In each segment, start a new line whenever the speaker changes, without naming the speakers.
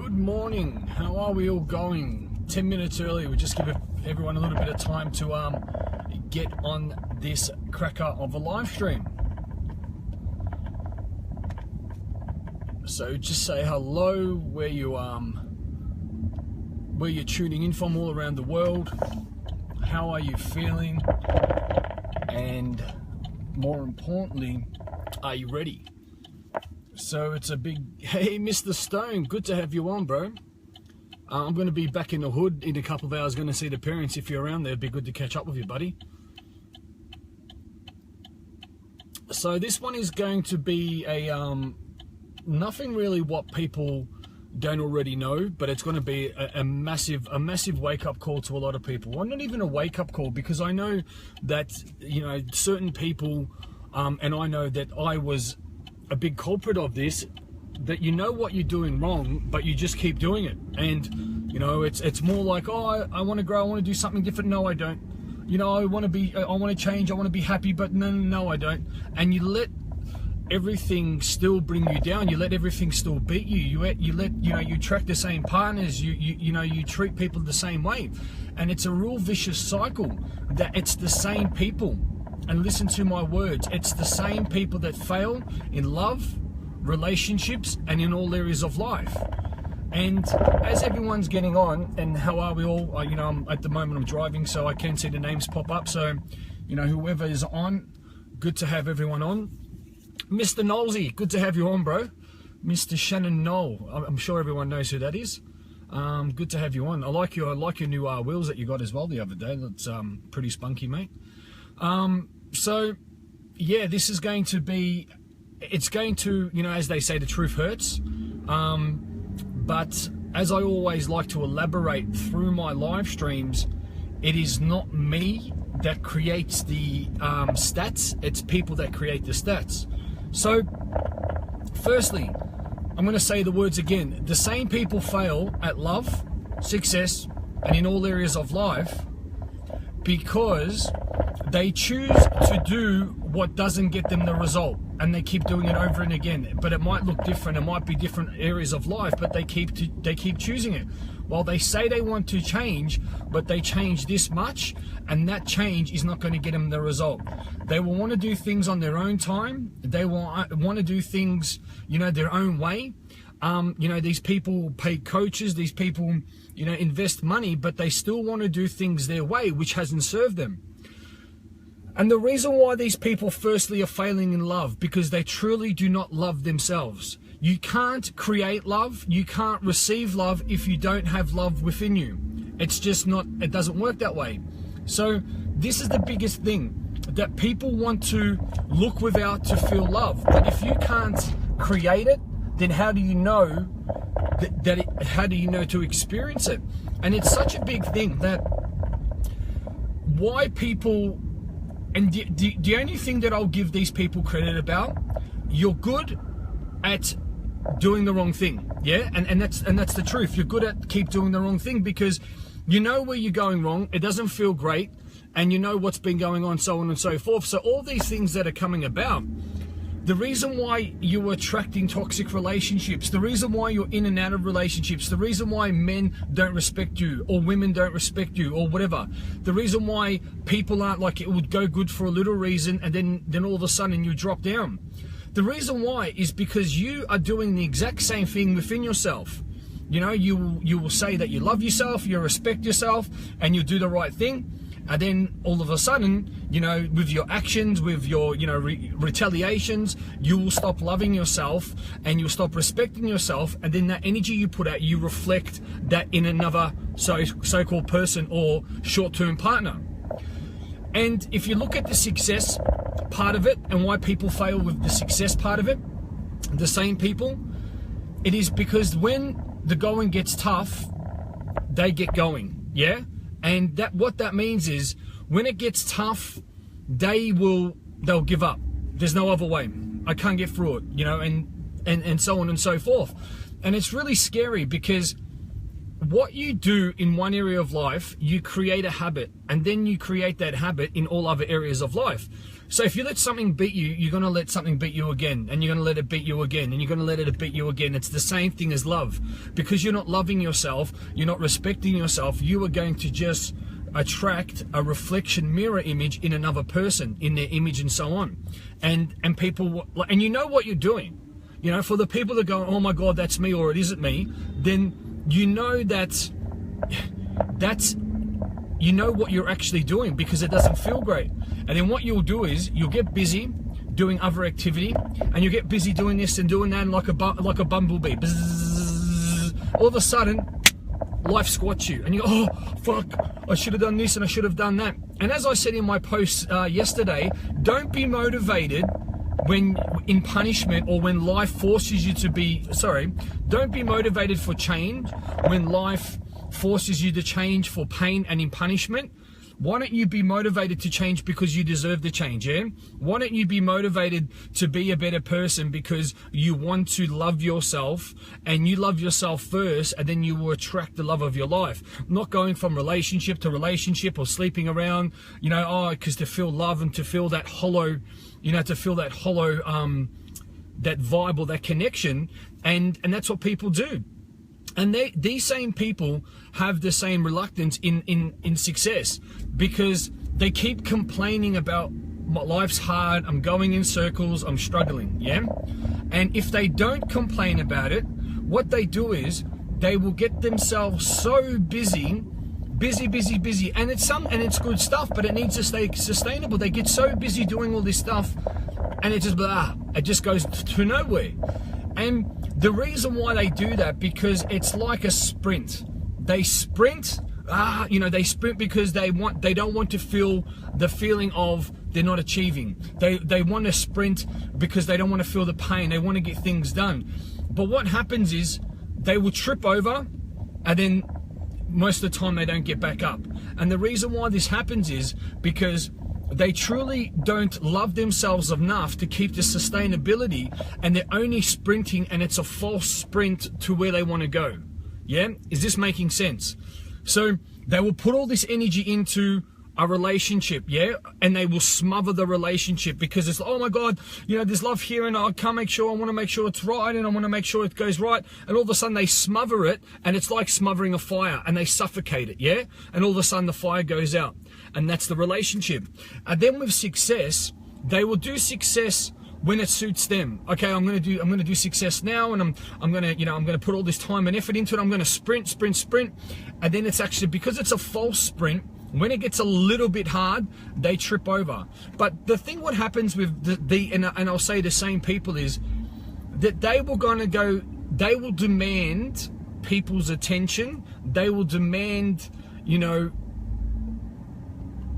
Good morning. How are we all going? 10 minutes early. We just give everyone a little bit of time to get on this cracker of a live stream. So just say hello where you're tuning in from all around the world. How are you feeling? And more importantly, are you ready? So it's a big, hey Mr. Stone, good to have you on, bro. I'm going to be back in the hood in a couple of hours, going to see the parents. If you're around there, it'd be good to catch up with you, buddy. So this one is going to be a, nothing really what people don't already know, but it's going to be a massive wake-up call to a lot of people. Well, not even a wake-up call, because I know that, you know, certain people, and I know that I was a big culprit of this, that you know what you're doing wrong, but you just keep doing it. And, you know, it's more like, oh, I want to grow, I want to do something different. No, I don't. You know, I want to change, I want to be happy, but no, I don't. And you let everything still bring you down. You let everything still beat you. You attract the same partners. You treat people the same way. And it's a real vicious cycle that it's the same people. And listen to my words, it's the same people that fail in love, relationships, and in all areas of life. And as everyone's getting on, and how are we all? You know, at the moment I'm driving, so I can see the names pop up. So, you know, whoever is on, good to have everyone on. Mr. Knowlesy, good to have you on, bro. Mr. Shannon Knoll, I'm sure everyone knows who that is. Good to have you on. I like your new wheels that you got as well the other day. That's pretty spunky, mate. So yeah, this is going to be, it's going to, you know, as they say, the truth hurts. But as I always like to elaborate through my live streams, it is not me that creates the stats, it's people that create the stats. So firstly, I'm going to say the words again. The same people fail at love, success, and in all areas of life because they choose to do what doesn't get them the result, and they keep doing it over and again. But it might look different, it might be different areas of life, but they keep choosing it. While they say they want to change, but they change this much, and that change is not going to get them the result. They will want to do things on their own time. They will want to do things, you know, their own way. You know, these people pay coaches, these people, you know, invest money, but they still want to do things their way, which hasn't served them. And the reason why these people firstly are failing in love, because they truly do not love themselves. You can't create love, you can't receive love if you don't have love within you. It's just not, it doesn't work that way. So this is the biggest thing, that people want to look without to feel love. But if you can't create it, then how do you know how do you know to experience it? And it's such a big thing that why people, and the only thing that I'll give these people credit about, you're good at doing the wrong thing, yeah, and that's the truth. You're good at keep doing the wrong thing because you know where you're going wrong. It doesn't feel great, and you know what's been going on, so on and so forth. So all these things that are coming about, the reason why you're attracting toxic relationships, the reason why you're in and out of relationships, the reason why men don't respect you or women don't respect you or whatever, the reason why people aren't like, it would go good for a little reason and then all of a sudden you drop down. The reason why is because you are doing the exact same thing within yourself. You know, you will say that you love yourself, you respect yourself, and you do the right thing. And then all of a sudden, you know, with your actions, with your, you know, retaliations, you will stop loving yourself and you'll stop respecting yourself. And then that energy you put out, you reflect that in another so-called person or short-term partner. And if you look at the success part of it and why people fail with the success part of it, the same people, it is because when the going gets tough, they get going, yeah? And that what that means is when it gets tough, they'll give up. There's no other way. I can't get through it, you know, and so on and so forth. And it's really scary because what you do in one area of life, you create a habit, and then you create that habit in all other areas of life. So if you let something beat you, you're going to let something beat you again, and you're going to let it beat you again, and you're going to let it beat you again. It's the same thing as love. Because you're not loving yourself, you're not respecting yourself, you are going to just attract a reflection mirror image in another person, in their image and so on. And people, and you know what you're doing. You know, for the people that go, oh my God, that's me, or it isn't me, then you know that's you know what you're actually doing, because it doesn't feel great. And then what you'll do is you'll get busy doing other activity, and you get busy doing this and doing that, and like a bumblebee. Bzzz, all of a sudden, life squats you, and you go, oh fuck, I should have done this and I should have done that. And as I said in my post yesterday, don't be motivated when in punishment, or when life forces you to be, don't be motivated for change when life forces you to change for pain and in punishment. Why don't you be motivated to change because you deserve the change, yeah? Why don't you be motivated to be a better person because you want to love yourself, and you love yourself first, and then you will attract the love of your life. Not going from relationship to relationship, or sleeping around, you know, because to feel love and to feel that hollow, you know, to feel that hollow, that vibe or that connection, and that's what people do. And these same people have the same reluctance in success, because they keep complaining about life's hard, I'm going in circles, I'm struggling, yeah? And if they don't complain about it, what they do is they will get themselves so busy, and it's good stuff, but it needs to stay sustainable. They get so busy doing all this stuff, and it just goes to nowhere. And the reason why they do that, because it's like a sprint. They sprint, they sprint because they don't want to feel the feeling of they're not achieving. They want to sprint because they don't want to feel the pain. They want to get things done. But what happens is they will trip over, and then most of the time they don't get back up. And the reason why this happens is because they truly don't love themselves enough to keep the sustainability, and they're only sprinting, and it's a false sprint to where they want to go. Yeah? Is this making sense? So they will put all this energy into a relationship, yeah? And they will smother the relationship because it's, oh my God, you know, there's love here, and I can't make sure, I want to make sure it's right, and I want to make sure it goes right. And all of a sudden they smother it, and it's like smothering a fire, and they suffocate it, yeah? And all of a sudden the fire goes out, and that's the relationship. And then with success, they will do success when it suits them. Okay, I'm gonna do success now, and I'm gonna put all this time and effort into it. I'm gonna sprint, and then it's actually, because it's a false sprint, when it gets a little bit hard, they trip over. But the thing, what happens with and I'll say the same people, is that they will demand people's attention. They will demand,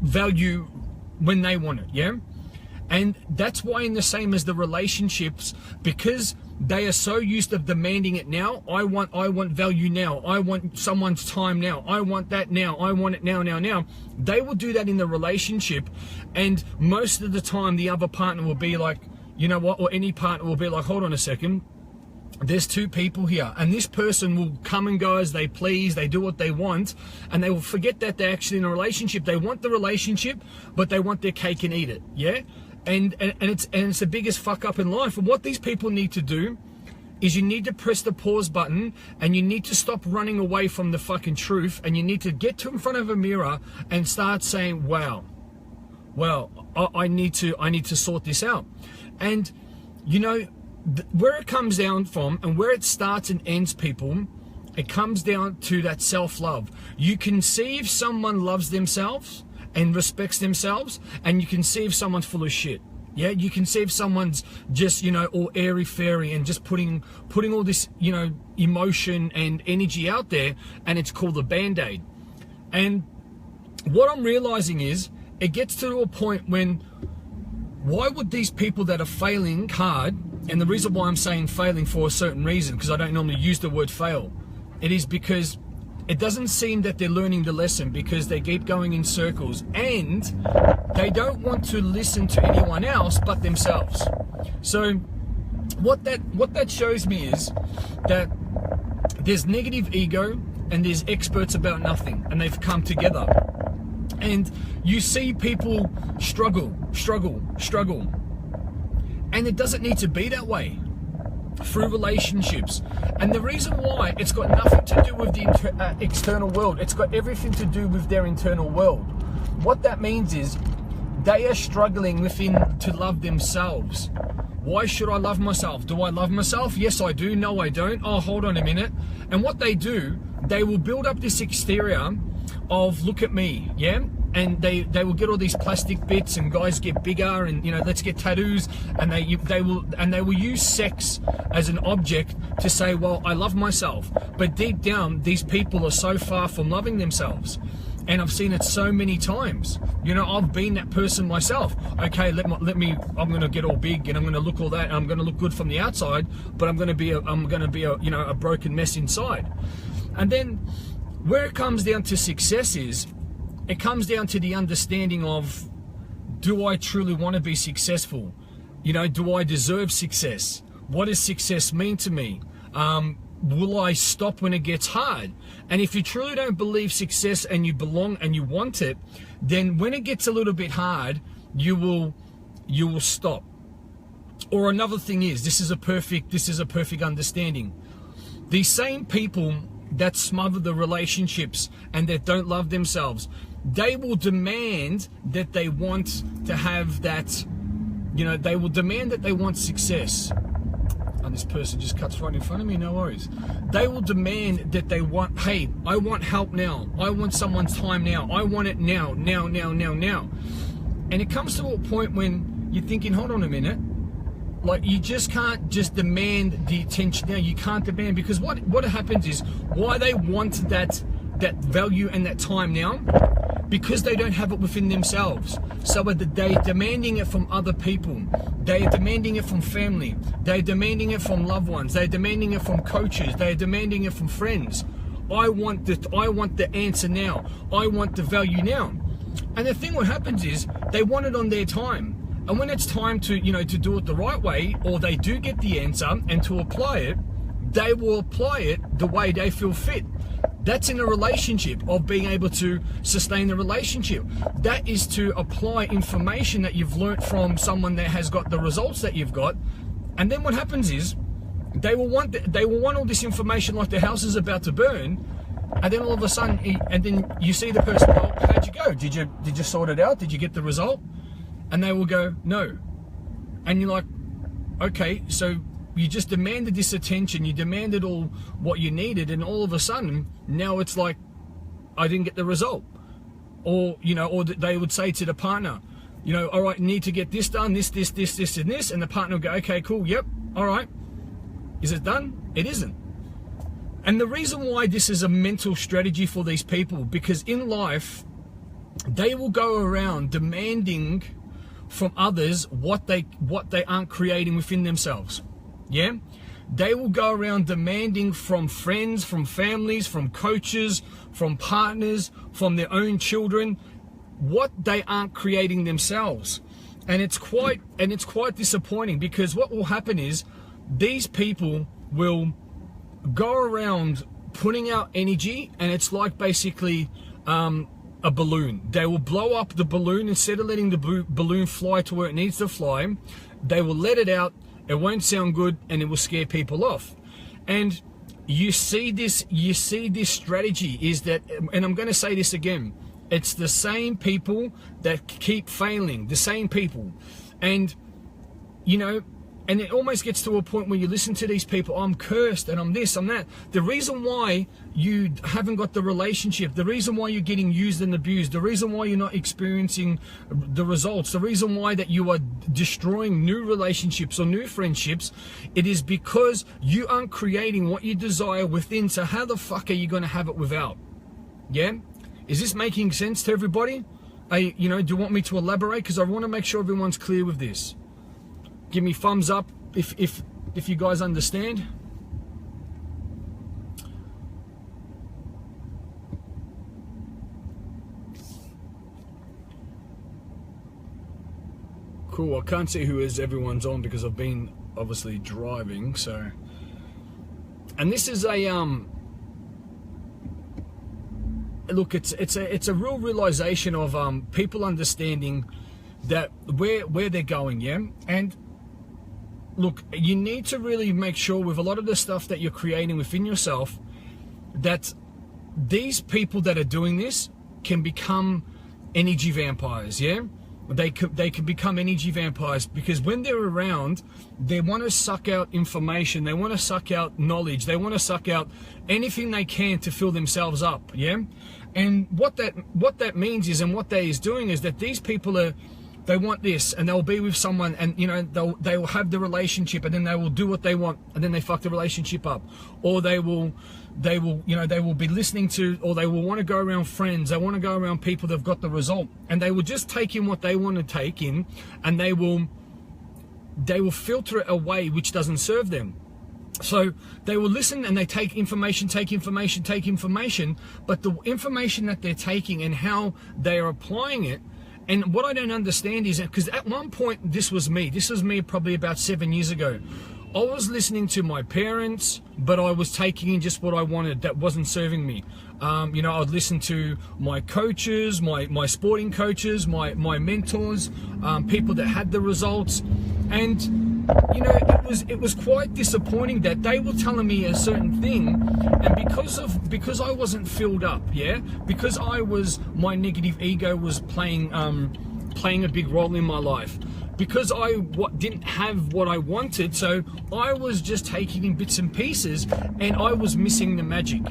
value when they want it, yeah? And that's why, in the same as the relationships, because they are so used to demanding it now. I want value now. I want someone's time now. I want that now. I want it now. They will do that in the relationship, and most of the time the other partner will be like, you know what, or any partner will be like, hold on a second, there's two people here, and this person will come and go as they please. They do what they want, and they will forget that they're actually in a relationship. They want the relationship, but they want their cake and eat it, yeah? And it's the biggest fuck up in life. And what these people need to do is, you need to press the pause button, and you need to stop running away from the fucking truth, and you need to get in front of a mirror and start saying, wow, I need to sort this out. And where it comes down from, and where it starts and ends, people, it comes down to that self-love. You can see if someone loves themselves and respects themselves, and you can see if someone's full of shit. Yeah, you can see if someone's just, all airy-fairy and just putting all this, emotion and energy out there, and it's called a Band-Aid. And what I'm realizing is, it gets to a point when, why would these people that are failing hard, and the reason why I'm saying failing for a certain reason, because I don't normally use the word fail, it is because it doesn't seem that they're learning the lesson, because they keep going in circles, and they don't want to listen to anyone else but themselves. So what that shows me is that there's negative ego, and there's experts about nothing, and they've come together. And you see people struggle, and it doesn't need to be that way through relationships. And the reason why, it's got nothing to do with the external world. It's got everything to do with their internal world. What that means is they are struggling within to love themselves. Why should I love myself? Do I love myself? Yes, I do. No, I don't. Oh, hold on a minute. And what they do, they will build up this exterior of, look at me, yeah? And they will get all these plastic bits, and guys get bigger, and let's get tattoos, and they will use sex as an object to say, well, I love myself. But deep down, these people are so far from loving themselves. And I've seen it so many times. I've been that person myself. Okay, I'm gonna get all big, and I'm gonna look all that, and I'm gonna look good from the outside, but I'm gonna be a broken mess inside. And then where it comes down to success is, it comes down to the understanding of, do I truly want to be successful? Do I deserve success? What does success mean to me? Will I stop when it gets hard? And if you truly don't believe success and you belong and you want it, then when it gets a little bit hard, you will stop. Or another thing is, this is a perfect understanding. These same people that smother the relationships and that don't love themselves, they will demand that they want to have that, they will demand that they want success. And this person just cuts right in front of me, no worries. They will demand that they want, hey, I want help now. I want someone's time now. I want it now. And it comes to a point when you're thinking, hold on a minute. Like, you just can't just demand the attention now. You can't demand, because what happens is, why they want that value and that time now, because they don't have it within themselves. So they're demanding it from other people. They're demanding it from family. They're demanding it from loved ones. They're demanding it from coaches. They're demanding it from friends. I want the answer now. I want the value now. And the thing what happens is, they want it on their time. And when it's time to do it the right way, or they do get the answer and to apply it, they will apply it the way they feel fit. That's in a relationship, of being able to sustain the relationship. That is to apply information that you've learnt from someone that has got the results that you've got. And then what happens is, they will want all this information like the house is about to burn. And then all of a sudden, and then you see the person, oh, how'd you go? Did you sort it out? Did you get the result? And they will go, no. And you're like, okay, so you just demanded this attention, you demanded all what you needed, and all of a sudden, now it's like, I didn't get the result. Or, or they would say to the partner, all right, you need to get this done, this, and this, and the partner will go, okay, cool, yep, all right. Is it done? It isn't. And the reason why this is a mental strategy for these people, because in life, they will go around demanding from others what they aren't creating within themselves. Yeah? They will go around demanding from friends, from families, from coaches, from partners, from their own children, what they aren't creating themselves. And it's quite disappointing, because what will happen is, these people will go around putting out energy, and it's like basically a balloon. They will blow up the balloon. Instead of letting the balloon fly to where it needs to fly, they will let it out. It won't sound good, and it will scare people off. And you see this strategy is that, and I'm going to say this again, it's the same people that keep failing, the same people. And and it almost gets to a point where you listen to these people, I'm cursed and I'm this, I'm that. The reason why you haven't got the relationship, the reason why you're getting used and abused, the reason why you're not experiencing the results, the reason why that you are destroying new relationships or new friendships, it is because you aren't creating what you desire within. So how the fuck are you going to have it without? Yeah? Is this making sense to everybody? Do you want me to elaborate? Because I want to make sure everyone's clear with this. Give me thumbs up if you guys understand. Cool. I can't see who everyone's on because I've been obviously driving. So, and this is a look, it's a real realization of people understanding that where they're going, yeah. And look, you need to really make sure with a lot of the stuff that you're creating within yourself that these people that are doing this can become energy vampires, yeah. They could become energy vampires, because when they're around, they want to suck out information, they want to suck out knowledge, they want to suck out anything they can to fill themselves up, yeah. And what that means is, and what they is doing is that these people they want this, and they'll be with someone, and you know they will have the relationship, and then they will do what they want, and then they fuck the relationship up, or they will be listening to, or they will want to go around friends, they want to go around people that've got the result, and they will just take in what they want to take in, and they will filter it away which doesn't serve them. So they will listen and they take information, but the information that they're taking and how they are applying it. And what I don't understand is that, because at one point this was me probably about 7 years ago, I was listening to my parents, but I was taking in just what I wanted that wasn't serving me. You know, I'd listen to my coaches, my sporting coaches, my mentors, people that had the results, and you know, it was quite disappointing that they were telling me a certain thing, and because I wasn't filled up, yeah, because my negative ego was playing a big role in my life, because I didn't have what I wanted, so I was just taking in bits and pieces, and I was missing the magic.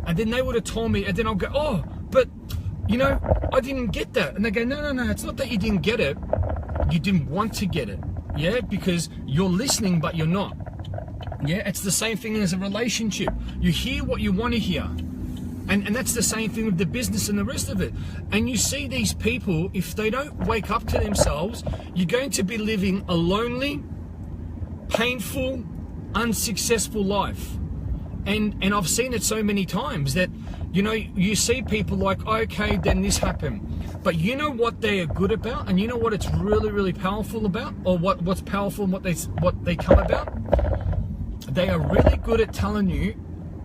And then they would have told me, and then I'll go, oh, but you know, I didn't get that. And they go, no, it's not that you didn't get it, you didn't want to get it, yeah, because you're listening but you're not. Yeah, it's the same thing as a relationship. You hear what you want to hear. And that's the same thing with the business and the rest of it. And you see these people, if they don't wake up to themselves, you're going to be living a lonely, painful, unsuccessful life. And I've seen it so many times that, you know, you see people like, okay, then this happened. But you know what they are good about, and you know what it's really, really powerful about, or what's powerful and what they come about? They are really good at telling you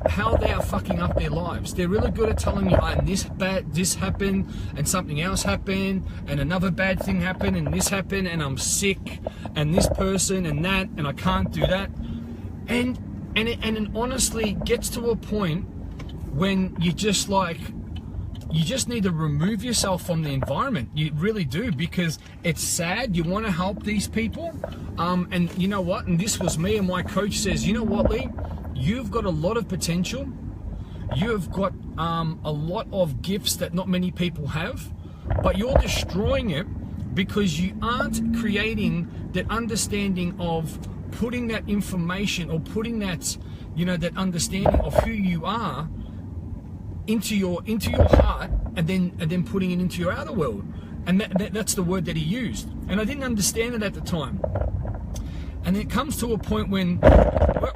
how they are fucking up their lives. They're really good at telling you, and this happened, and something else happened, and another bad thing happened, and this happened, and I'm sick, and this person, and that, and I can't do that. And it honestly gets to a point when you just need to remove yourself from the environment. You really do, because it's sad. You want to help these people, and you know what? And this was me, and my coach says, you know what, Lee? You've got a lot of potential. You have got a lot of gifts that not many people have, but you're destroying it because you aren't creating that understanding of putting that information, or putting that, you know, that understanding of who you are into your heart, and then putting it into your outer world. And that's the word that he used, and I didn't understand it at the time. And it comes to a point when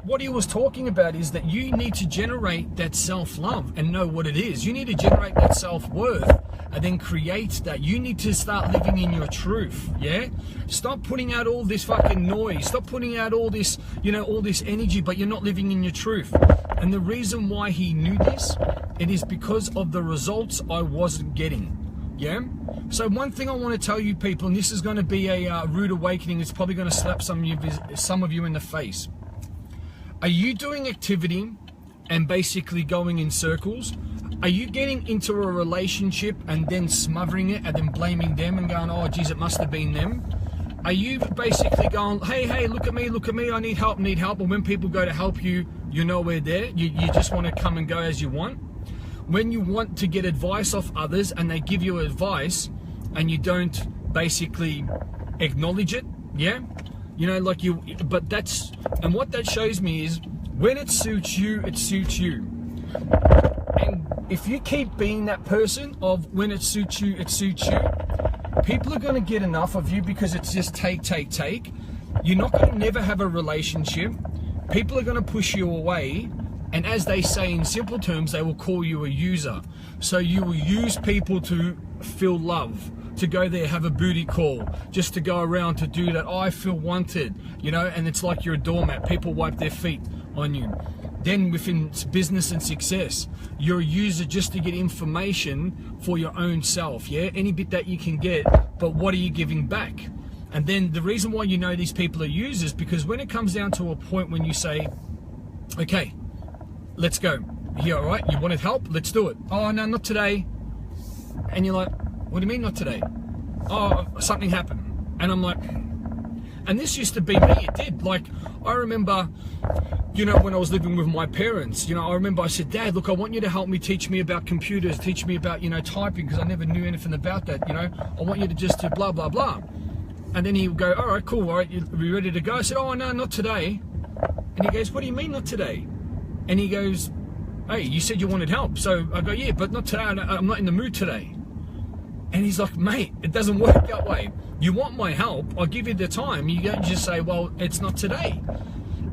what he was talking about is that you need to generate that self-love and know what it is. You need to generate that self-worth and then create that. You need to start living in your truth, yeah? Stop putting out all this fucking noise. Stop putting out all this, you know, all this energy, but you're not living in your truth. And the reason why he knew this, it is because of the results I wasn't getting. Yeah. So one thing I want to tell you people, and this is going to be a rude awakening. It's probably going to slap some of you in the face. Are you doing activity and basically going in circles? Are you getting into a relationship and then smothering it and then blaming them and going, oh geez, it must have been them? Are you basically going, hey, look at me, I need help, and when people go to help you, you're nowhere there. You just want to come and go as you want? When you want to get advice off others and they give you advice and you don't basically acknowledge it, yeah? You know, like and what that shows me is when it suits you, it suits you. And if you keep being that person of when it suits you, it suits you, people are going to get enough of you because it's just take. You're not going to never have a relationship. People are going to push you away. And as they say in simple terms, they will call you a user. So you will use people to feel love, to go there, have a booty call, just to go around to do that. Oh, I feel wanted, you know, and it's like you're a doormat. People wipe their feet on you. then within business and success, you're a user just to get information for your own self, yeah? Any bit that you can get, but what are you giving back? And then the reason why you know these people are users, because when it comes down to a point when you say, okay, let's go. Here, all right, you wanted help? Let's do it. Oh, no, not today. And you're like, what do you mean not today? Oh, something happened. And I'm like, and this used to be me, it did. Like, I remember, you know, when I was living with my parents, you know, I remember I said, Dad, look, I want you to help me teach me about computers, teach me about, you know, typing, because I never knew anything about that, you know. I want you to just do blah, blah, blah. And then he would go, all right, cool, all right, are you ready to go? I said, oh, no, not today. And he goes, what do you mean not today? And he goes, hey, you said you wanted help. So I go, yeah, but not today, I'm not in the mood today. And he's like, mate, it doesn't work that way. You want my help, I'll give you the time. You don't just say, well, it's not today.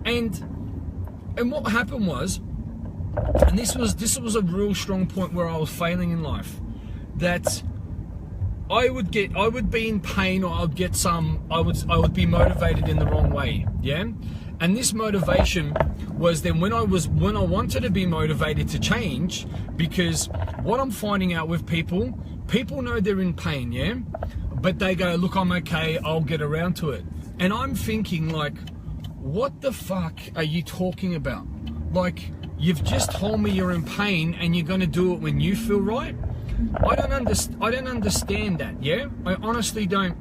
And what happened was, and this was a real strong point where I was failing in life, that I would be in pain, or I would be motivated in the wrong way, yeah? And this motivation was then when I wanted to be motivated to change, because what I'm finding out with people know they're in pain, yeah? But they go, look, I'm okay, I'll get around to it. And I'm thinking, like, what the fuck are you talking about? Like, you've just told me you're in pain and you're gonna do it when you feel right? I don't understand that, yeah? I honestly don't.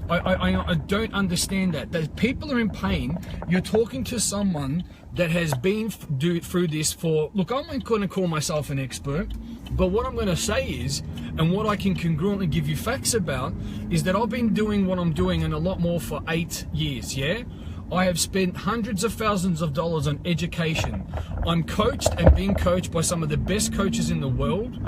I don't understand that. That people are in pain. You're talking to someone that has been through this for, look, I'm not going to call myself an expert, but what I'm going to say is, and what I can congruently give you facts about, is that I've been doing what I'm doing and a lot more for 8 years, yeah? I have spent hundreds of thousands of dollars on education. I'm coached and being coached by some of the best coaches in the world.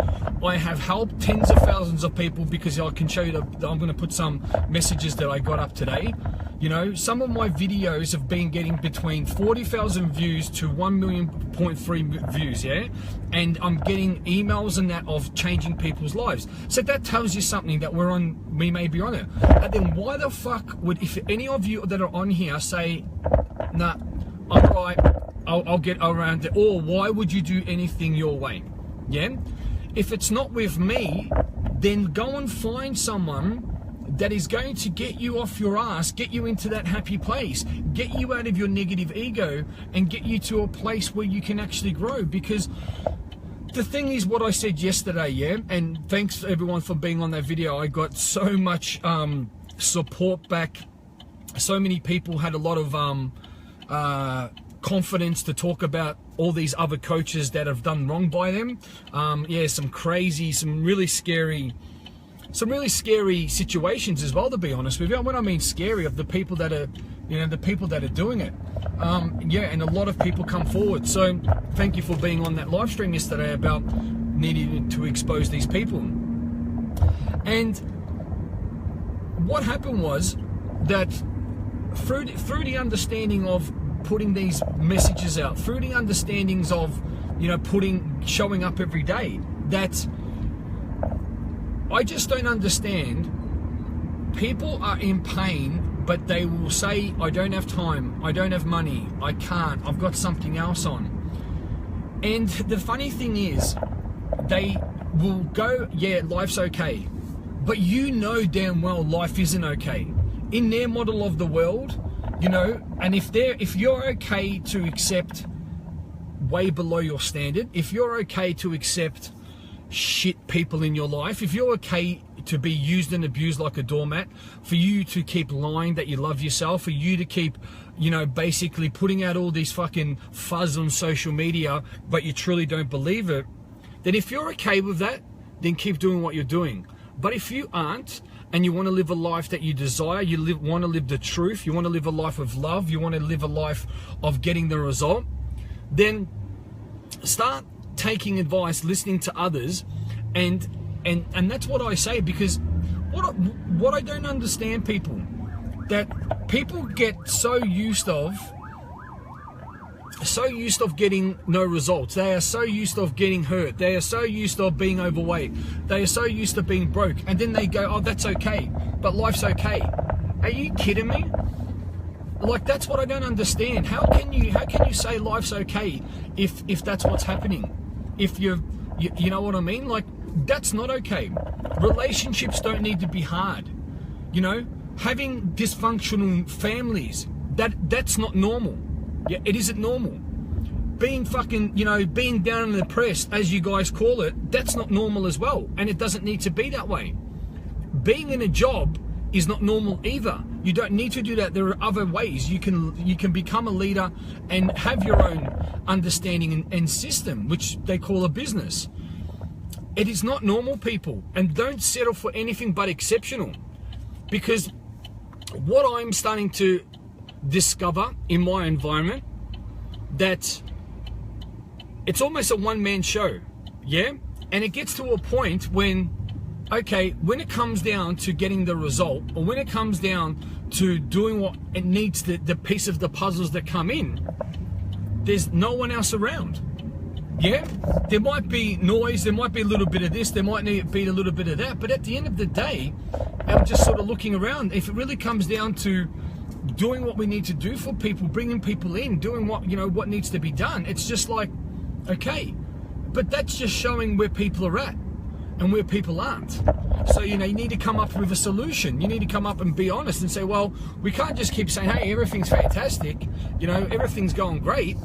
I have helped tens of thousands of people, because I can show you that I'm going to put some messages that I got up today. You know, some of my videos have been getting between 40,000 views to 1.3 million views, yeah? And I'm getting emails and that of changing people's lives. So that tells you something, that we may be on it. And then why the fuck would, if any of you that are on here say, nah, I'm right, I'll get around it, or why would you do anything your way, yeah? If it's not with me, then go and find someone that is going to get you off your ass, get you into that happy place, get you out of your negative ego, and get you to a place where you can actually grow. Because the thing is, what I said yesterday, yeah, and thanks everyone for being on that video. I got so much support back. So many people had a lot of confidence to talk about all these other coaches that have done wrong by them. Yeah, some really scary situations as well, to be honest with you. When I mean scary, of the people that are, you know, the people that are doing it. Yeah, and a lot of people come forward. So thank you for being on that live stream yesterday about needing to expose these people. And what happened was that through the understanding of putting these messages out, through the understandings of, you know, showing up every day, that I just don't understand. People are in pain, but they will say, I don't have time, I don't have money, I can't, I've got something else on. And the funny thing is, they will go, yeah, life's okay. But you know damn well life isn't okay. In their model of the world, you know, and if you're okay to accept way below your standard, if you're okay to accept shit people in your life, if you're okay to be used and abused like a doormat, for you to keep lying that you love yourself, for you to keep, you know, basically putting out all these fucking fuzz on social media, but you truly don't believe it, then if you're okay with that, then keep doing what you're doing. But if you aren't, and you want to live a life that you desire, want to live the truth, you want to live a life of love, you want to live a life of getting the result, then start taking advice, listening to others, and that's what I say. Because what I don't understand, people, that people get so used of getting no results. They are so used of getting hurt. They are so used of being overweight. They are so used to being broke. And then they go, oh, that's okay, but life's okay. Are you kidding me? Like, that's what I don't understand. How can you say life's okay if that's what's happening? If you know what I mean? Like, that's not okay. Relationships don't need to be hard. You know, having dysfunctional families, that's not normal. Yeah, it isn't normal. Being fucking, being down and depressed, as you guys call it, that's not normal as well. And it doesn't need to be that way. Being in a job is not normal either. You don't need to do that. There are other ways. You can become a leader and have your own understanding and system, which they call a business. It is not normal, people. And don't settle for anything but exceptional. Because what I'm starting to discover in my environment, that it's almost a one-man show, yeah? And it gets to a point when, okay, when it comes down to getting the result, or when it comes down to doing what it needs, the piece of the puzzles that come in, there's no one else around. Yeah, there might be noise, there might be a little bit of this, there might be a little bit of that, but at the end of the day, I'm just sort of looking around. If it really comes down to doing what we need to do for people, bringing people in, doing what what needs to be done, it's just like, okay, but that's just showing where people are at and where people aren't. So you need to come up with a solution. You need to come up and be honest and say, well, we can't just keep saying, hey, everything's fantastic, everything's going great,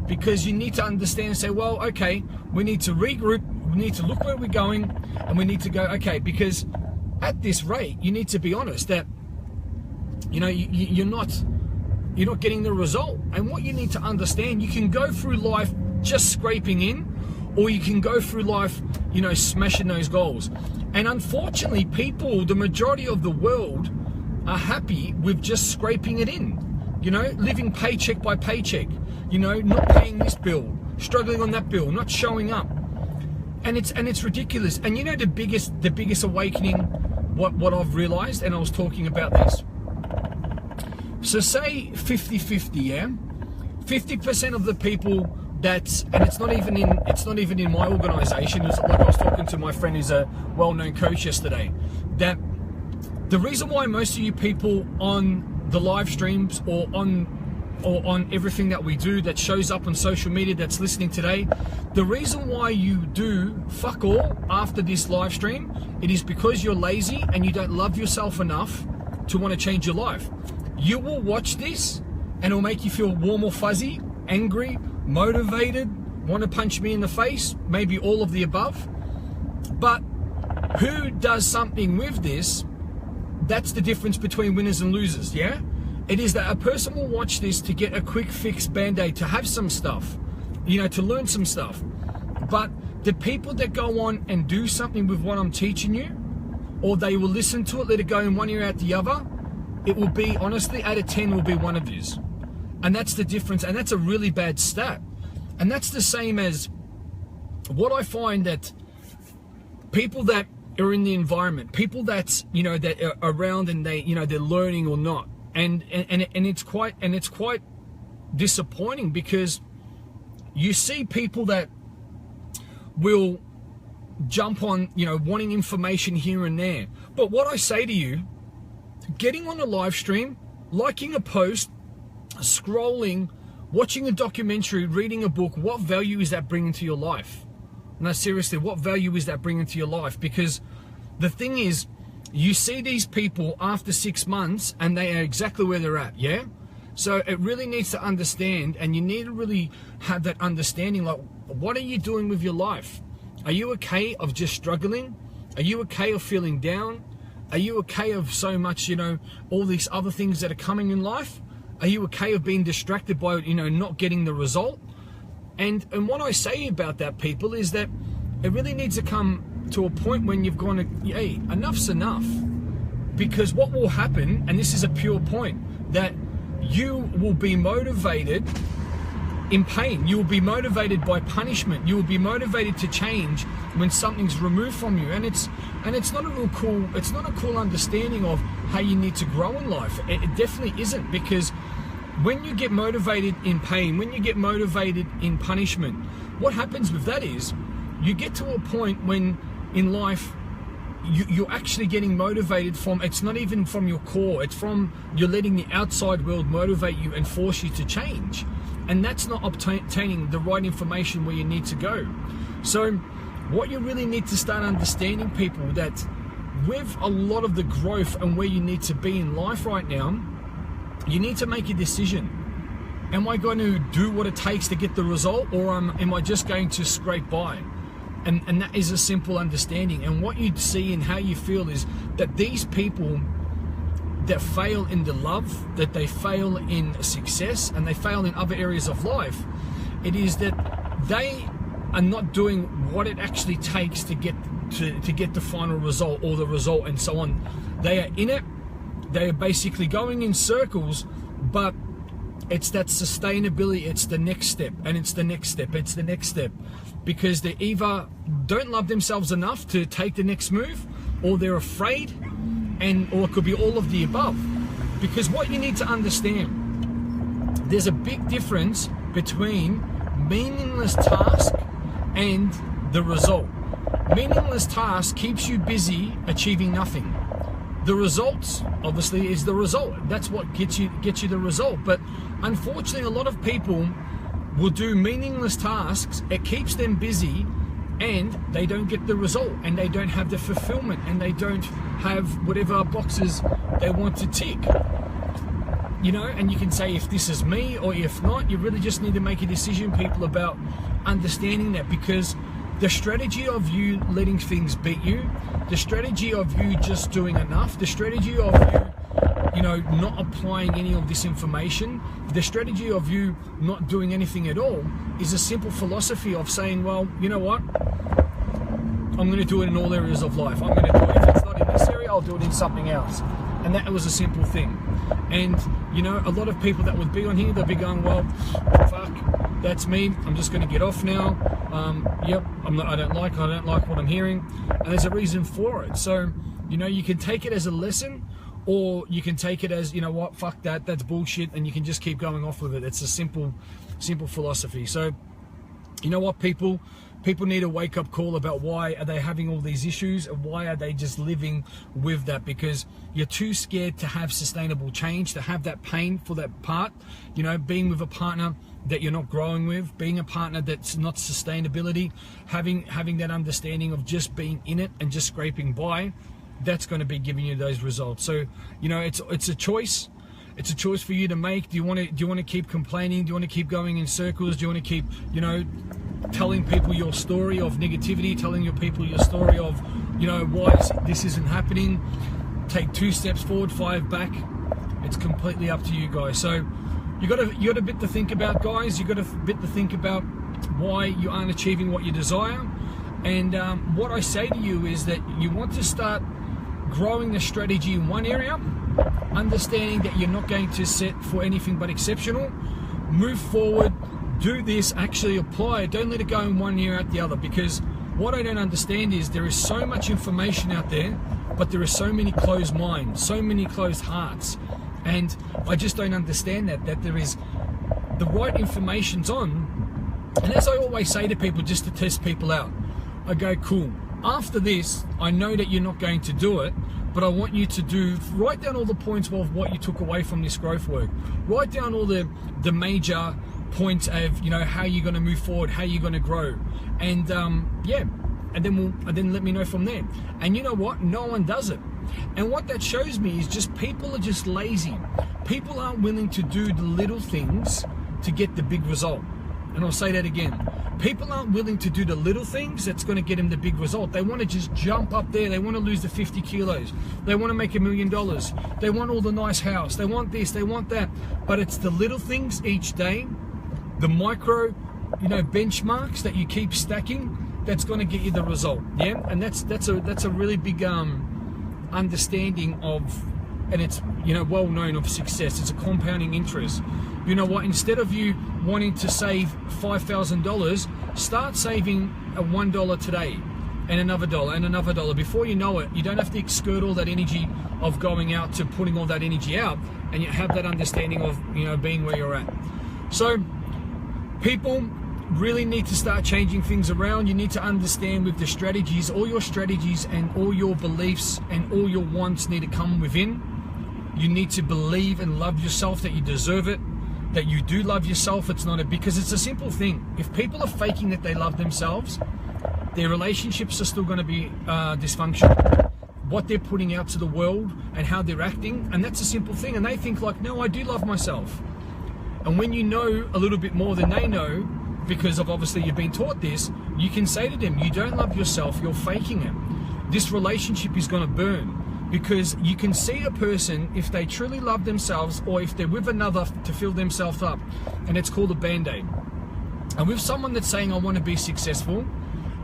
because you need to understand and say, well, okay, we need to regroup, we need to look where we're going, and we need to go, okay, because at this rate, you need to be honest that you're not getting the result. And what you need to understand, you can go through life just scraping in, or you can go through life, smashing those goals. And unfortunately, people, the majority of the world, are happy with just scraping it in, living paycheck by paycheck, not paying this bill, struggling on that bill, not showing up. And it's ridiculous. And the biggest awakening, what I've realized, and I was talking about this. So say 50-50, yeah? 50% of the people and it's not even in my organization. It's like I was talking to my friend who's a well-known coach yesterday, that the reason why most of you people on the live streams or on everything that we do that shows up on social media that's listening today, the reason why you do fuck all after this live stream, it is because you're lazy and you don't love yourself enough to want to change your life. You will watch this and it'll make you feel warm or fuzzy, angry, motivated, want to punch me in the face, maybe all of the above. But who does something with this? That's the difference between winners and losers, yeah? It is that a person will watch this to get a quick fix band-aid, to have some stuff, to learn some stuff. But the people that go on and do something with what I'm teaching you, or they will listen to it, let it go in one ear out the other, it will be, honestly, out of 10 will be one of yous. And that's the difference, and that's a really bad stat. And that's the same as what I find, that people that are in the environment, people that's that are around and they they're learning or not, and it's quite disappointing, because you see people that will jump on wanting information here and there. But what I say to you, getting on a live stream, liking a post, scrolling, watching a documentary, reading a book, what value is that bringing to your life? No, seriously, what value is that bringing to your life? Because the thing is, you see these people after 6 months and they are exactly where they're at, yeah? So it really needs to understand, and you need to really have that understanding, like, what are you doing with your life? Are you okay of just struggling? Are you okay of feeling down? Are you okay of so much, all these other things that are coming in life? Are you okay of being distracted by, not getting the result? And what I say about that, people, is that it really needs to come to a point when you've gone, hey, enough's enough. Because what will happen, and this is a pure point, that you will be motivated in pain. You will be motivated by punishment. You will be motivated to change when something's removed from you. And it's not a cool understanding of how you need to grow in life. It definitely isn't, because when you get motivated in pain, when you get motivated in punishment, what happens with that is you get to a point when in life you're actually getting motivated from, it's not even from your core, it's from, you're letting the outside world motivate you and force you to change. And that's not obtaining the right information where you need to go. So what you really need to start understanding, people, that with a lot of the growth and where you need to be in life right now, you need to make a decision. Am I going to do what it takes to get the result, or am I just going to scrape by? And that is a simple understanding. And what you see and how you feel is that these people that fail in the love, that they fail in success, and they fail in other areas of life, it is that they are not doing what it actually takes to get the final result or the result and so on. They are in it, they are basically going in circles, but it's that sustainability, it's the next step, and it's the next step, it's the next step, because they either don't love themselves enough to take the next move, or they're afraid, or it could be all of the above. Because what you need to understand, there's a big difference between meaningless task and the result. Meaningless task keeps you busy achieving nothing. The results, obviously, is the result. That's what gets you the result. But unfortunately, a lot of people will do meaningless tasks. It keeps them busy, and they don't get the result, and they don't have the fulfillment, and they don't have whatever boxes they want to tick. You know, and you can say if this is me or if not. You really just need to make a decision, people, about understanding that, because the strategy of you letting things beat you, the strategy of you just doing enough, the strategy of you know, not applying any of this information, the strategy of you not doing anything at all, is a simple philosophy of saying, well, you know what, I'm going to do it in all areas of life. I'm going to do it. If it's not in this area, I'll do it in something else. And that was a simple thing. And, you know, a lot of people that would be on here, they'll be going, well, fuck, that's me. I'm just going to get off now. Yep, I don't like what I'm hearing. And there's a reason for it. So, you know, you can take it as a lesson, or you can take it as, you know what, fuck that, that's bullshit, and you can just keep going off with it. It's a simple philosophy. So, you know what, people need a wake-up call about why are they having all these issues, and why are they just living with that, because you're too scared to have sustainable change, to have that pain for that part, you know, being with a partner that you're not growing with, being a partner that's not sustainability, having that understanding of just being in it and just scraping by. That's going to be giving you those results. So, you know, it's a choice. It's a choice for you to make. Do you want to keep complaining? Do you want to keep going in circles? Do you want to keep, you know, telling people your story of negativity, telling your people your story of, you know, why this isn't happening? Take 2 steps forward, 5 back. It's completely up to you guys. So you got a bit to think about, guys. You got a bit to think about why you aren't achieving what you desire. And what I say to you is that you want to start growing the strategy in one area, understanding that you're not going to set for anything but exceptional. Move forward, do this, actually apply it. Don't let it go in one ear out the other, because what I don't understand is there is so much information out there, but there are so many closed minds, so many closed hearts. And I just don't understand that there is the right information's on. And as I always say to people, just to test people out, I go, cool, after this, I know that you're not going to do it, but I want you to write down all the points of what you took away from this growth work. Write down all the major points of, you know, how you're going to move forward, how you're going to grow. And yeah, and then let me know from there. And you know what? No one does it. And what that shows me is just people are just lazy. People aren't willing to do the little things to get the big result. And I'll say that again. People aren't willing to do the little things that's going to get them the big result. They want to just jump up there. They want to lose the 50 kilos. They want to make $1 million. They want all the nice house. They want this, they want that. But it's the little things each day, the micro, you know, benchmarks that you keep stacking, that's going to get you the result. Yeah, and that's a really big understanding of, and it's, you know, well known of success. It's a compounding interest. You know what? Instead of you wanting to save $5,000, start saving $1 today, and another dollar, and another dollar. Before you know it, you don't have to exert all that energy of going out to putting all that energy out, and you have that understanding of, you know, being where you're at. So, people, really need to start changing things around. You need to understand with the strategies, all your strategies and all your beliefs and all your wants need to come within. You need to believe and love yourself, that you deserve it, that you do love yourself. It's not because it's a simple thing. If people are faking that they love themselves, their relationships are still going to be dysfunctional. What they're putting out to the world and how they're acting, and that's a simple thing. And they think like, no, I do love myself. And when you know a little bit more than they know, because of obviously you've been taught this, you can say to them, you don't love yourself, you're faking it. This relationship is going to burn. Because you can see a person, if they truly love themselves or if they're with another to fill themselves up, and it's called a band-aid. And with someone that's saying, I want to be successful,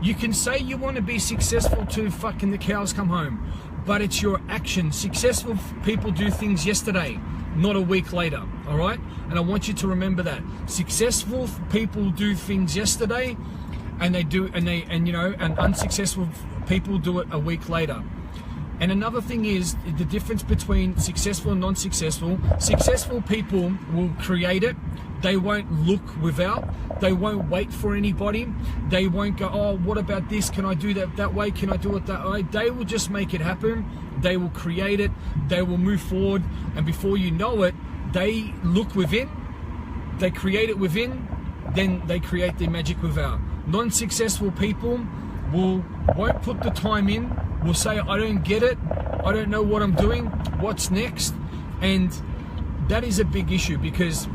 you can say you want to be successful to fucking the cows come home, but it's your action. Successful people do things yesterday, not a week later, all right? And I want you to remember that. Successful people do things yesterday, and and unsuccessful people do it a week later. And another thing is the difference between successful and non-successful. Successful people will create it. They won't look without. They won't wait for anybody. They won't go, oh, what about this? Can I do that way? Can I do it that way? They will just make it happen. They will create it. They will move forward. And before you know it, they look within. They create it within. Then they create their magic without. Non-successful people won't put the time in. Will say, I don't get it, I don't know what I'm doing, what's next? And that is a big issue, because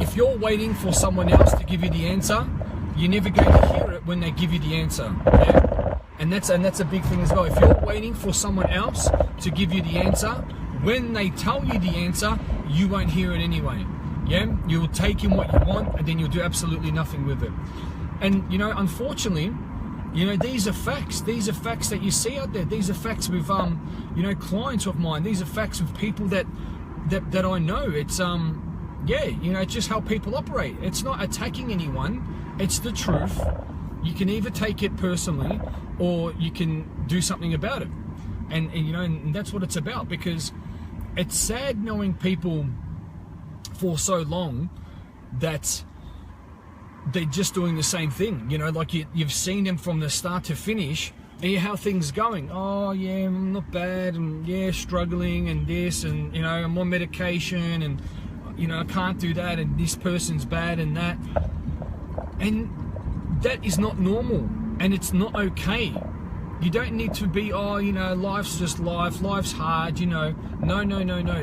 if you're waiting for someone else to give you the answer, you're never going to hear it when they give you the answer. Yeah? And that's a big thing as well. If you're waiting for someone else to give you the answer, when they tell you the answer, you won't hear it anyway. Yeah, you'll take in what you want, and then you'll do absolutely nothing with it. And unfortunately, these are facts. These are facts that you see out there. These are facts with, clients of mine. These are facts with people that I know. It's, it's just how people operate. It's not attacking anyone. It's the truth. You can either take it personally or you can do something about it. And that's what it's about, because it's sad knowing people for so long that they're just doing the same thing, like you've seen them from the start to finish, and how things going. Oh yeah, I'm not bad, and yeah, struggling, and this, and I'm on medication, and I can't do that, and this person's bad, and that. And that is not normal, and it's not okay. You don't need to be, life's just life, life's hard, No.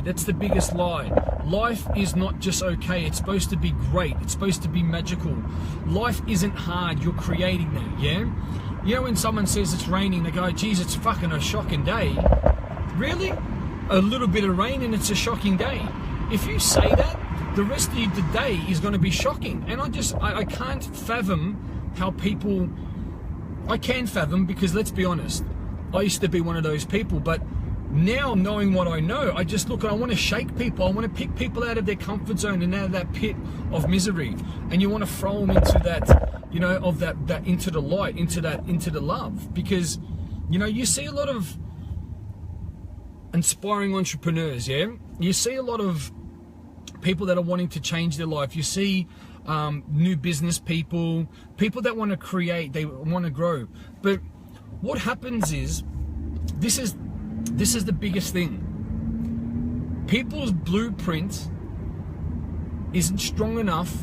That's the biggest lie. Life is not just okay. It's supposed to be great. It's supposed to be magical. Life isn't hard. You're creating that, yeah? When someone says it's raining, they go, geez, it's fucking a shocking day. Really? A little bit of rain and it's a shocking day. If you say that, the rest of the day is going to be shocking. And I can't fathom how people... I can fathom, because let's be honest, I used to be one of those people, but now knowing what I know, I just look and I want to shake people. I want to pick people out of their comfort zone and out of that pit of misery. And you want to throw them into that, that into the light, into the love. Because, you see a lot of inspiring entrepreneurs, yeah? You see a lot of people that are wanting to change their life. You see new business people that want to create, they want to grow. But what happens is, this is the biggest thing. People's blueprint isn't strong enough,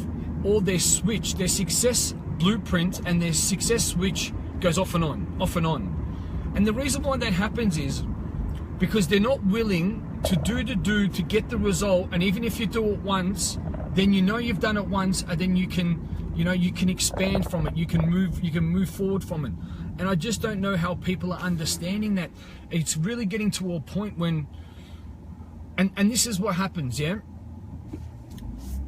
or their success blueprint and their success switch goes off and on. And the reason why that happens is because they're not willing to do to get the result. And even if you do it once, then you've done it once, and then you can expand from it. You can move forward from it. And I just don't know how people are understanding that. It's really getting to a point when, and this is what happens, yeah?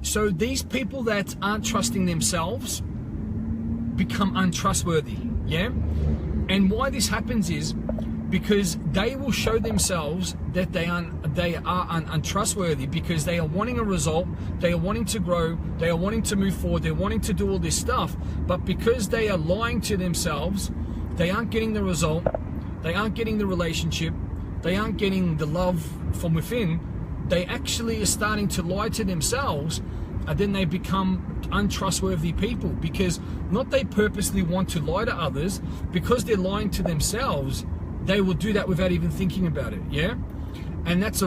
So these people that aren't trusting themselves become untrustworthy, yeah? And why this happens is because they will show themselves that they are untrustworthy, because they are wanting a result, they are wanting to grow, they are wanting to move forward, they're wanting to do all this stuff, but because they are lying to themselves, they aren't getting the result, they aren't getting the relationship, they aren't getting the love from within. They actually are starting to lie to themselves, and then they become untrustworthy people, because not they purposely want to lie to others, because they're lying to themselves, they will do that without even thinking about it, yeah? And that's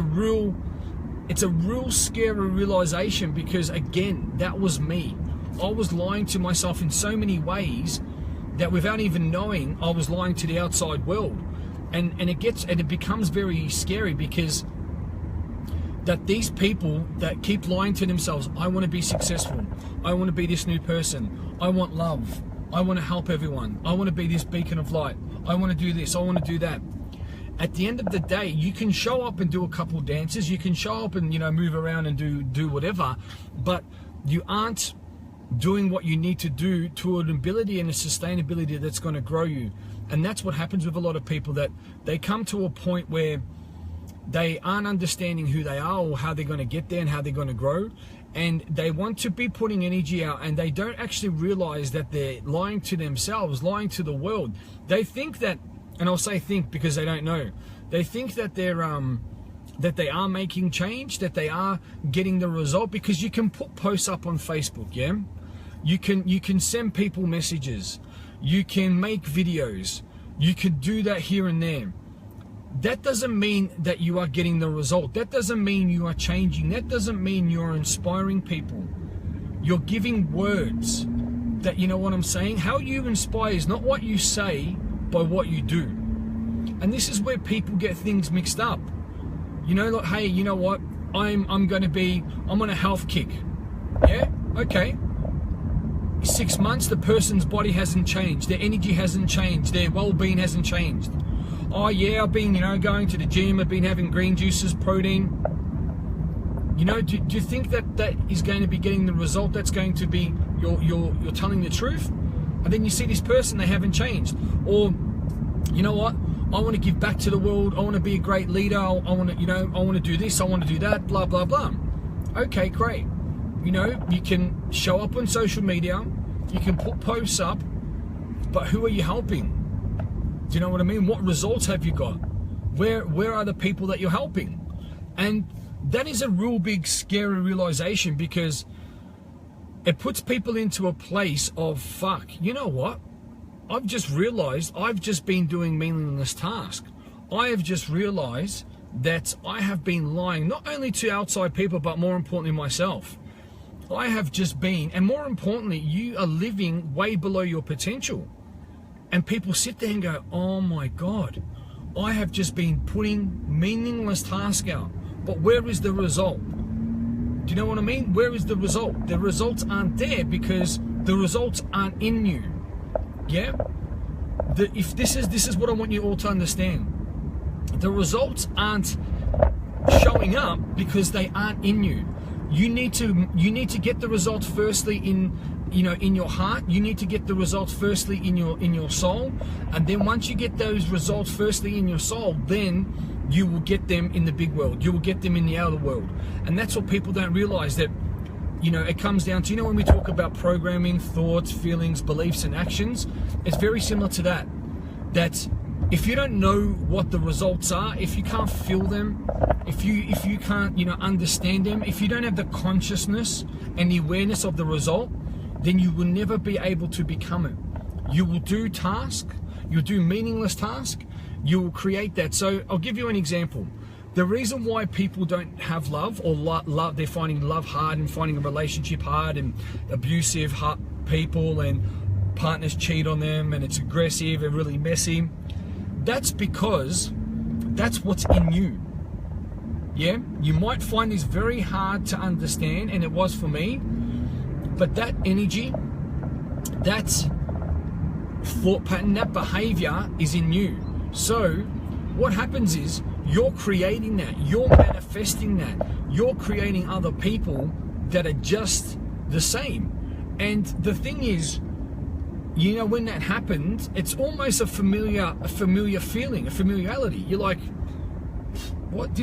it's a real scary realization, because again, that was me. I was lying to myself in so many ways that without even knowing, I was lying to the outside world. And it becomes very scary, because that these people that keep lying to themselves, I want to be successful, I want to be this new person, I want love, I want to help everyone, I want to be this beacon of light, I want to do this, I want to do that. At the end of the day, you can show up and do a couple dances, you can show up and, you know, move around and do whatever, but you aren't doing what you need to do to an ability and a sustainability that's going to grow you. And that's what happens with a lot of people, that they come to a point where they aren't understanding who they are or how they're going to get there and how they're going to grow, and they want to be putting energy out, and they don't actually realize that they're lying to themselves, lying to the world. They think that, and I'll say think because they don't know, they think that they are making change, that they are getting the result, because you can put posts up on Facebook, yeah? You can send people messages, you can make videos, you can do that here and there. That doesn't mean that you are getting the result. That doesn't mean you are changing. That doesn't mean you're inspiring people. You're giving words that, you know what I'm saying? How you inspire is not what you say, by what you do. And this is where people get things mixed up. You know, like, hey, you know what? I'm on a health kick. Yeah? Okay. 6 months, the person's body hasn't changed. Their energy hasn't changed. Their well-being hasn't changed. Oh yeah, I've been, going to the gym, I've been having green juices, protein. Do you think that is going to be getting the result that's going to be you're telling the truth? And then you see this person, they haven't changed. Or, you know what? I want to give back to the world. I want to be a great leader. I want to do this. I want to do that. Blah blah blah. Okay, great. You can show up on social media. You can put posts up, but who are you helping? Do you know what I mean? What results have you got? Where are the people that you're helping? And that is a real big scary realization, because it puts people into a place of, fuck, you know what? I've just realized I've just been doing meaningless tasks. I have just realized that I have been lying, not only to outside people, but more importantly myself. I have just been, and more importantly, you are living way below your potential. And people sit there and go, oh my God, I have just been putting meaningless tasks out, but where is the result? Do you know what I mean? Where is the result? The results aren't there because the results aren't in you. Yeah? If this is what I want you all to understand. The results aren't showing up because they aren't in you. You need to get the results firstly in your heart. You need to get the results firstly in your soul, and then once you get those results firstly in your soul, then you will get them in the big world. You will get them in the outer world. And that's what people don't realize, that it comes down to, when we talk about programming, thoughts, feelings, beliefs, and actions, it's very similar to that. That if you don't know what the results are, if you can't feel them, if you can't understand them, if you don't have the consciousness and the awareness of the result, then you will never be able to become it. You will do task, you'll do meaningless task, you will create that. So I'll give you an example. The reason why people don't have love, or love, they're finding love hard and finding a relationship hard, and abusive people and partners cheat on them and it's aggressive and really messy, that's because that's what's in you. Yeah, you might find this very hard to understand, and it was for me, but that energy, that thought pattern, that behavior is in you. So what happens is you're creating that, you're manifesting that, you're creating other people that are just the same. And the thing is, when that happens, it's almost a familiar feeling, a familiarity. You're like, what?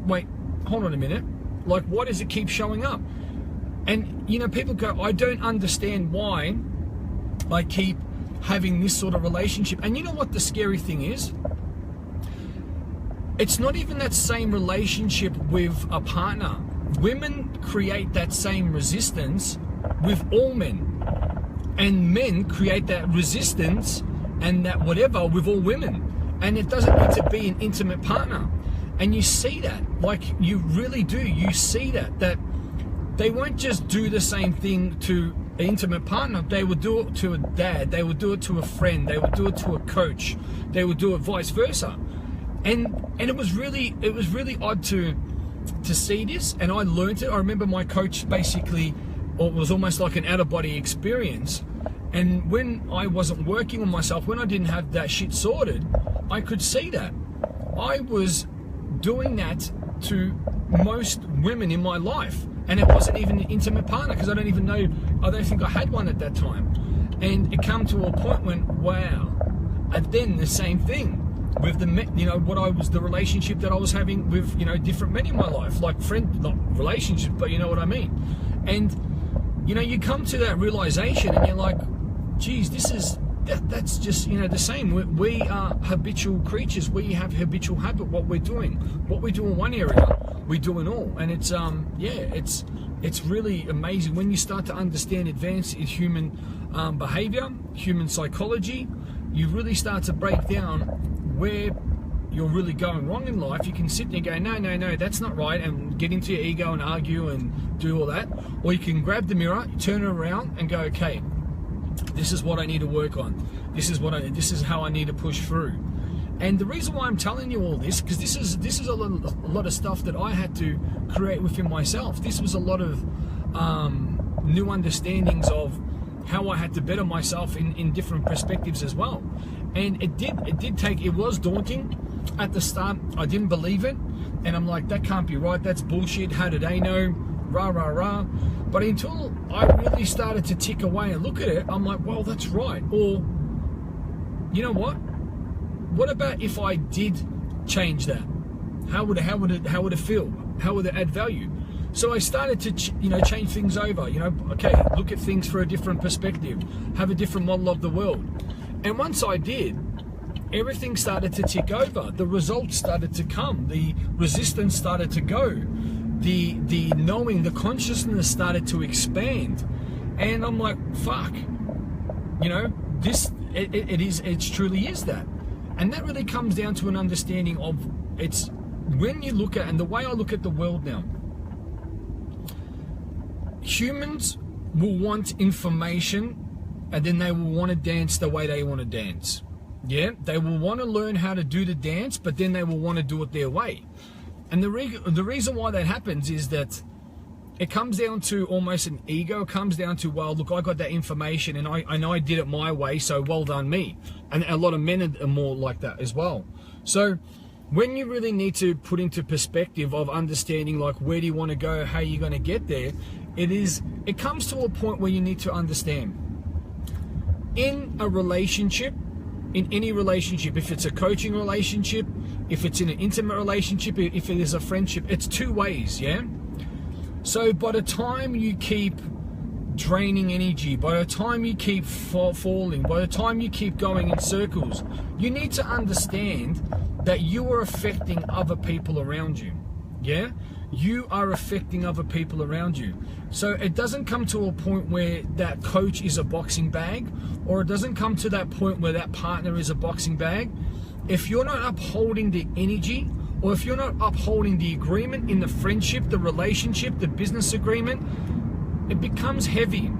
Wait, hold on a minute. Like, why does it keep showing up? And, people go, I don't understand why I keep having this sort of relationship. And you know what the scary thing is? It's not even that same relationship with a partner. women create that same resistance with all men, and men create that resistance and that whatever with all women. And it doesn't need to be an intimate partner. And you see that, like you really do. You see that they won't just do the same thing to an intimate partner. They would do it to a dad. They would do it to a friend. They would do it to a coach. They would do it vice versa. And it was really odd to see this. And I learned it. I remember my coach basically, or it was almost like an out-of-body experience. And when I wasn't working on myself, when I didn't have that shit sorted, I could see that I was doing that to most women in my life, and it wasn't even an intimate partner, because I don't think I had one at that time. And it came to a point when, wow. And then the same thing with the relationship that I was having with, different men in my life, like not relationships, but you know what I mean. And, you come to that realization and you're like, geez, that's just, the same. We are habitual creatures. We have habitual habit. What we do in one area, we do in all. And it's, it's really amazing when you start to understand advanced in human behavior, human psychology. You really start to break down where you're really going wrong in life. You can sit there and go, no, that's not right, and get into your ego and argue and do all that. Or you can grab the mirror, turn it around and go, okay, this is what I need to work on. This is how I need to push through. And the reason why I'm telling you all this, because this is a lot of stuff that I had to create within myself. This was a lot of new understandings of how I had to better myself in different perspectives as well. And it was daunting at the start. I didn't believe it, and I'm like, that can't be right, that's bullshit, how do they know, rah rah rah. But until I really started to tick away and look at it, I'm like, well, that's right. Or you know what about if I did change that? How would it feel? How would it add value? So I started to change things over. Okay, look at things for a different perspective, have a different model of the world. And once I did, everything started to tick over. The results started to come. The resistance started to go. The knowing, the consciousness started to expand. And I'm like, fuck, it truly is that. And that really comes down to an understanding of, it's when you look at, and the way I look at the world now, humans will want information, and then they will want to dance the way they want to dance. Yeah, they will want to learn how to do the dance, but then they will want to do it their way. And the reason why that happens is that it comes down to almost an ego. It comes down to, well, look, I got that information and I know I did it my way, so well done me. And a lot of men are more like that as well. So when you really need to put into perspective of understanding, like, where do you want to go, how are you going to get there, it comes to a point where you need to understand. In a relationship, in any relationship, if it's a coaching relationship, if it's in an intimate relationship, if it is a friendship, it's two ways, yeah? So by the time you keep draining energy, by the time you keep falling, by the time you keep going in circles, you need to understand that you are affecting other people around you, yeah? You are affecting other people around you. So it doesn't come to a point where that coach is a boxing bag, or it doesn't come to that point where that partner is a boxing bag. If you're not upholding the energy, or if you're not upholding the agreement in the friendship, the relationship, the business agreement, it becomes heavy.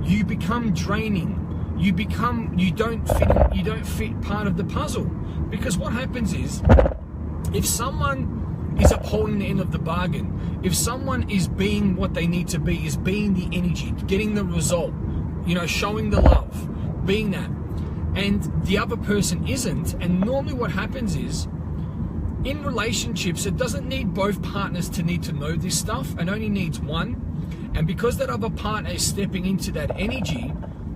You become draining. You don't fit part of the puzzle. Because what happens is, if someone is upholding the end of the bargain, if someone is being what they need to be, is being the energy, getting the result, showing the love, being that, and the other person isn't, and normally what happens is, in relationships, it doesn't need both partners to need to know this stuff, and only needs one. And because that other partner is stepping into that energy,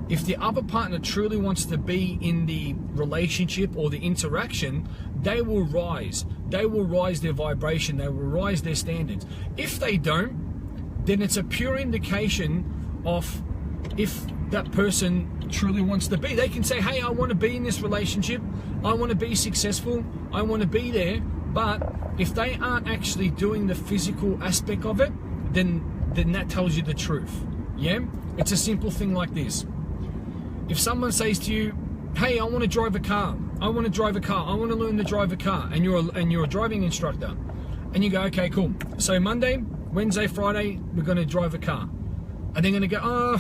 if the other partner truly wants to be in the relationship or the interaction, they will rise. They will rise their vibration. They will rise their standards. If they don't, then it's a pure indication of if that person truly wants to be. They can say, hey, I want to be in this relationship. I want to be successful. I want to be there. But if they aren't actually doing the physical aspect of it, then that tells you the truth. Yeah, it's a simple thing like this. If someone says to you, hey, I want to drive a car, I want to learn to drive a car, and you're a driving instructor, and you go, okay, cool, so Monday, Wednesday, Friday, we're going to drive a car, and they're going to go,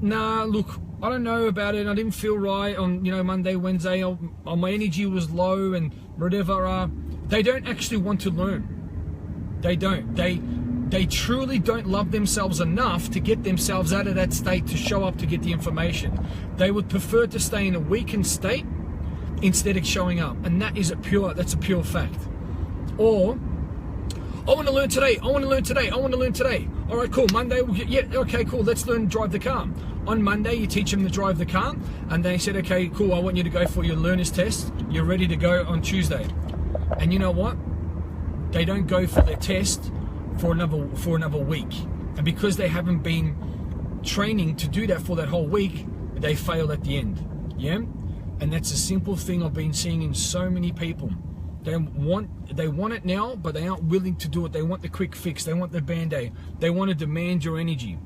nah, look, I don't know about it, I didn't feel right on Monday, Wednesday, my energy was low and whatever. They don't actually want to learn. They don't. They truly don't love themselves enough to get themselves out of that state to show up to get the information. They would prefer to stay in a weakened state instead of showing up, and that's a pure fact. Or, I want to learn today. All right, cool. Monday, okay, cool. Let's learn to drive the car. On Monday, you teach them to drive the car, and they said, okay, cool. I want you to go for your learner's test. You're ready to go on Tuesday. And you know what? They don't go for their test for another week, and because they haven't been training to do that for that whole week, they fail at the end. Yeah, and that's a simple thing I've been seeing in so many people. They want it now, but they aren't willing to do it. They want the quick fix. They want the band-aid. They want to demand your energy.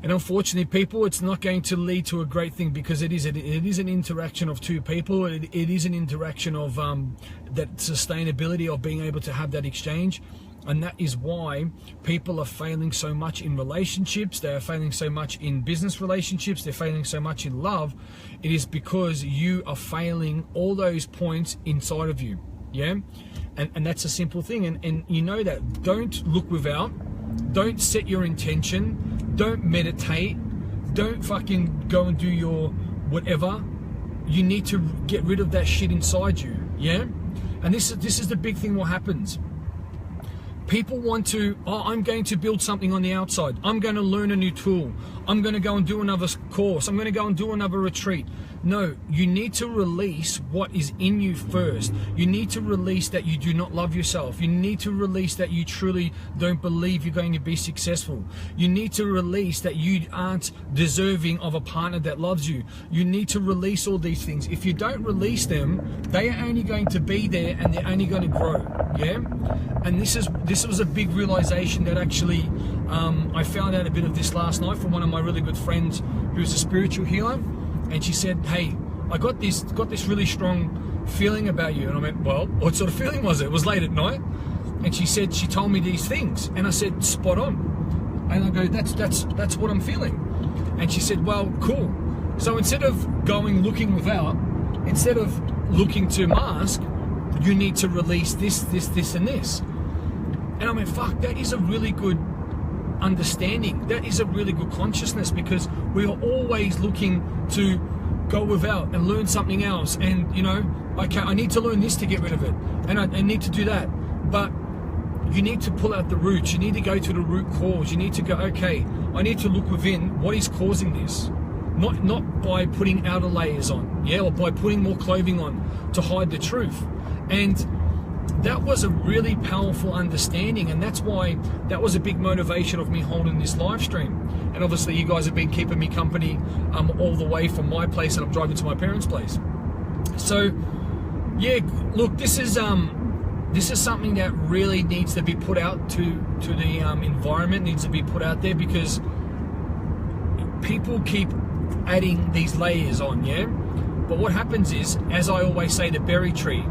And unfortunately, people, it's not going to lead to a great thing, because it is an interaction of two people. It is an interaction of that sustainability of being able to have that exchange. And that is why people are failing so much in relationships. They are failing so much in business relationships. They're failing so much in love. It is because you are failing all those points inside of you. Yeah, and that's a simple thing. And you know that. Don't look without. Don't set your intention. Don't meditate. Don't fucking go and do your whatever. You need to get rid of that shit inside you. Yeah, and this is the big thing. What happens? People want to, I'm going to build something on the outside. I'm going to learn a new tool. I'm going to go and do another course. I'm going to go and do another retreat. No, you need to release what is in you first. You need to release that you do not love yourself. You need to release that you truly don't believe you're going to be successful. You need to release that you aren't deserving of a partner that loves you. You need to release all these things. If you don't release them, they are only going to be there, and they're only going to grow. Yeah, and this was a big realization that actually I found out a bit of this last night from one of my really good friends who's a spiritual healer. And she said, hey, I got this really strong feeling about you. And I went, well, what sort of feeling was it? It was late at night. And she said, she told me these things. And I said, spot on. And I go, that's what I'm feeling. And she said, well, cool. So instead of going looking without, instead of looking to mask, you need to release this, and this. And I went, fuck, that is a really good understanding. That is a really good consciousness, because we are always looking to go without and learn something else. And okay, I need to learn this to get rid of it, and I need to do that. But you need to pull out the roots. You need to go to the root cause. You need to go, okay, I need to look within. What is causing this? Not by putting outer layers on, or by putting more clothing on to hide the truth. And that was a really powerful understanding, and that's why that was a big motivation of me holding this live stream. And obviously you guys have been keeping me company all the way from my place, and I'm driving to my parents' place. So yeah, look, this is something that really needs to be put out to the environment, needs to be put out there, because people keep adding these layers on. Yeah, but what happens is, as I always say, the berry tree.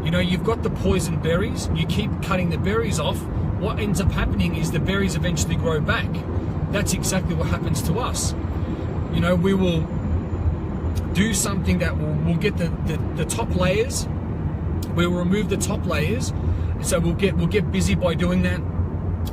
You've got the poison berries, you keep cutting the berries off, what ends up happening is the berries eventually grow back. That's exactly what happens to us. We will do something that will get the top layers, we will remove the top layers, and so we'll get busy by doing that.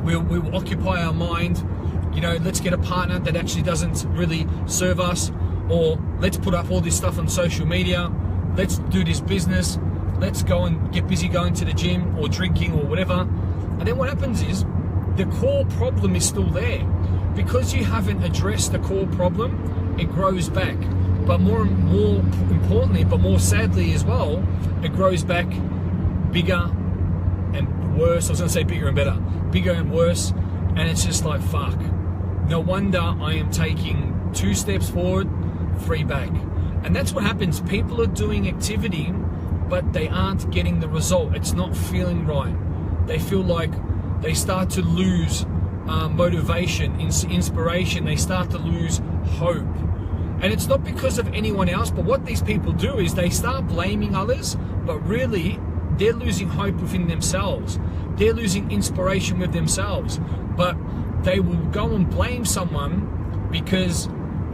We'll occupy our mind, let's get a partner that actually doesn't really serve us, or let's put up all this stuff on social media, let's do this business, let's go and get busy going to the gym or drinking or whatever. And then what happens is the core problem is still there. Because you haven't addressed the core problem, it grows back. But more importantly, but more sadly as well, it grows back bigger and worse. I was going to say bigger and better. Bigger and worse. And it's just like, fuck. No wonder I am taking 2 steps forward, 3 back. And that's what happens. People are doing activity, but they aren't getting the result. It's not feeling right. They feel like they start to lose motivation, inspiration. They start to lose hope. And it's not because of anyone else, but what these people do is they start blaming others, but really they're losing hope within themselves. They're losing inspiration with themselves, but they will go and blame someone because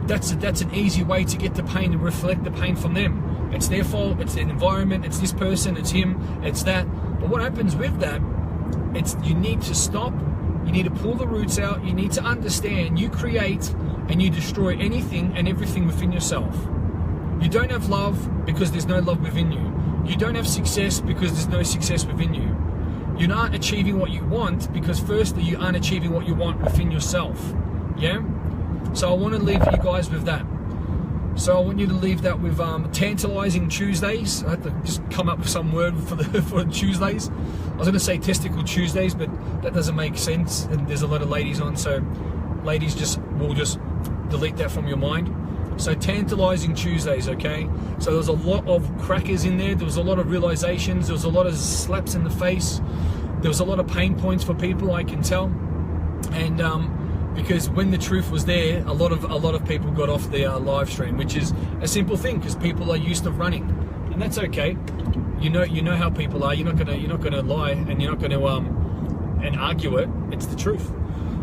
that's an easy way to get the pain and reflect the pain from them. It's their fault, it's the environment, it's this person, it's him, it's that. But what happens with that, you need to stop, you need to pull the roots out, you need to understand you create and you destroy anything and everything within yourself. You don't have love because there's no love within you. You don't have success because there's no success within you. You're not achieving what you want because firstly you aren't achieving what you want within yourself. Yeah? So I want to leave you guys with that. So I want you to leave that with tantalizing Tuesdays. I had to just come up with some word for Tuesdays. I was going to say testicle Tuesdays, but that doesn't make sense. And there's a lot of ladies on, so ladies will just delete that from your mind. So tantalizing Tuesdays, okay? So there was a lot of crackers in there. There was a lot of realizations. There was a lot of slaps in the face. There was a lot of pain points for people, I can tell. And because when the truth was there, a lot of people got off the live stream, which is a simple thing because people are used to running, and that's okay. You know how people are. You're not gonna lie, and you're not gonna and argue it. It's the truth.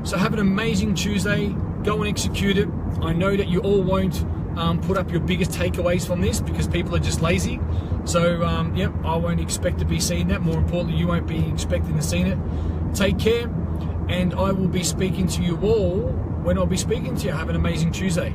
So have an amazing Tuesday. Go and execute it. I know that you all won't put up your biggest takeaways from this because people are just lazy. So yep, I won't expect to be seeing that. More importantly, you won't be expecting to see it. Take care. And I will be speaking to you all when I'll be speaking to you. Have an amazing Tuesday.